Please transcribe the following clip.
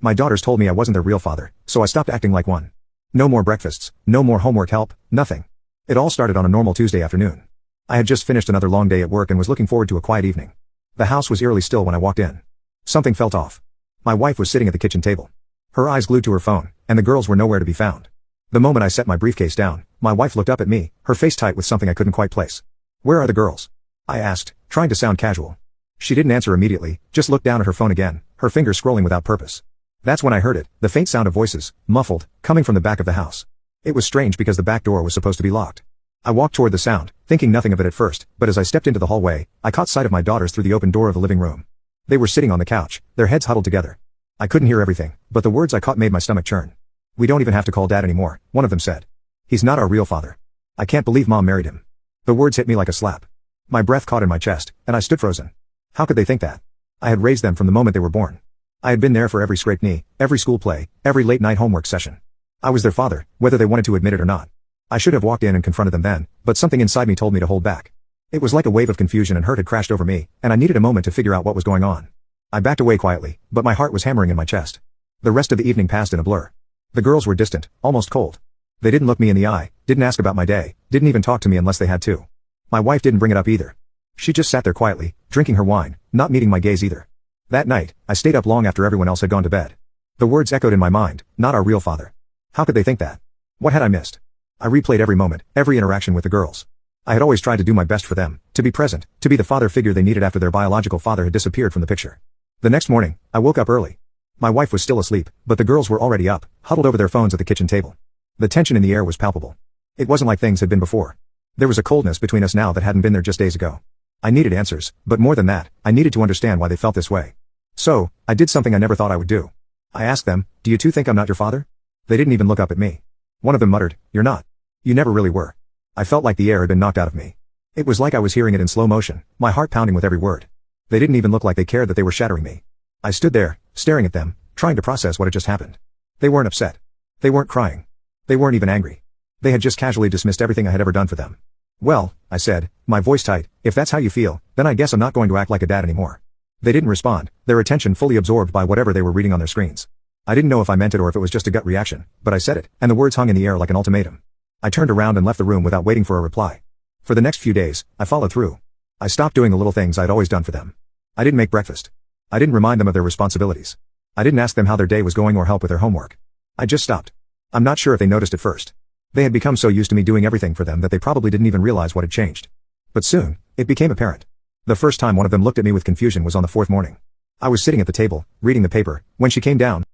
My daughters told me I wasn't their real father, so I stopped acting like one. No more breakfasts, no more homework help, nothing. It all started on a normal Tuesday afternoon. I had just finished another long day at work and was looking forward to a quiet evening. The house was eerily still when I walked in. Something felt off. My wife was sitting at the kitchen table, her eyes glued to her phone, and the girls were nowhere to be found. The moment I set my briefcase down, my wife looked up at me, her face tight with something I couldn't quite place. "Where are the girls?" I asked, trying to sound casual. She didn't answer immediately, just looked down at her phone again, her fingers scrolling without purpose. That's when I heard it, the faint sound of voices, muffled, coming from the back of the house. It was strange because the back door was supposed to be locked. I walked toward the sound, thinking nothing of it at first, but as I stepped into the hallway, I caught sight of my daughters through the open door of the living room. They were sitting on the couch, their heads huddled together. I couldn't hear everything, but the words I caught made my stomach churn. "We don't even have to call Dad anymore," one of them said. "He's not our real father. I can't believe Mom married him." The words hit me like a slap. My breath caught in my chest, and I stood frozen. How could they think that? I had raised them from the moment they were born. I had been there for every scraped knee, every school play, every late-night homework session. I was their father, whether they wanted to admit it or not. I should have walked in and confronted them then, but something inside me told me to hold back. It was like a wave of confusion and hurt had crashed over me, and I needed a moment to figure out what was going on. I backed away quietly, but my heart was hammering in my chest. The rest of the evening passed in a blur. The girls were distant, almost cold. They didn't look me in the eye, didn't ask about my day, didn't even talk to me unless they had to. My wife didn't bring it up either. She just sat there quietly, drinking her wine, not meeting my gaze either. That night, I stayed up long after everyone else had gone to bed. The words echoed in my mind, "Not our real father." How could they think that? What had I missed? I replayed every moment, every interaction with the girls. I had always tried to do my best for them, to be present, to be the father figure they needed after their biological father had disappeared from the picture. The next morning, I woke up early. My wife was still asleep, but the girls were already up, huddled over their phones at the kitchen table. The tension in the air was palpable. It wasn't like things had been before. There was a coldness between us now that hadn't been there just days ago. I needed answers, but more than that, I needed to understand why they felt this way. So, I did something I never thought I would do. I asked them, "Do you two think I'm not your father?" They didn't even look up at me. One of them muttered, "You're not. You never really were." I felt like the air had been knocked out of me. It was like I was hearing it in slow motion, my heart pounding with every word. They didn't even look like they cared that they were shattering me. I stood there, staring at them, trying to process what had just happened. They weren't upset. They weren't crying. They weren't even angry. They had just casually dismissed everything I had ever done for them. "Well," I said, my voice tight, "if that's how you feel, then I guess I'm not going to act like a dad anymore." They didn't respond, their attention fully absorbed by whatever they were reading on their screens. I didn't know if I meant it or if it was just a gut reaction, but I said it, and the words hung in the air like an ultimatum. I turned around and left the room without waiting for a reply. For the next few days, I followed through. I stopped doing the little things I'd always done for them. I didn't make breakfast. I didn't remind them of their responsibilities. I didn't ask them how their day was going or help with their homework. I just stopped. I'm not sure if they noticed at first. They had become so used to me doing everything for them that they probably didn't even realize what had changed. But soon, it became apparent. The first time one of them looked at me with confusion was on the fourth morning. I was sitting at the table, reading the paper, when she came down,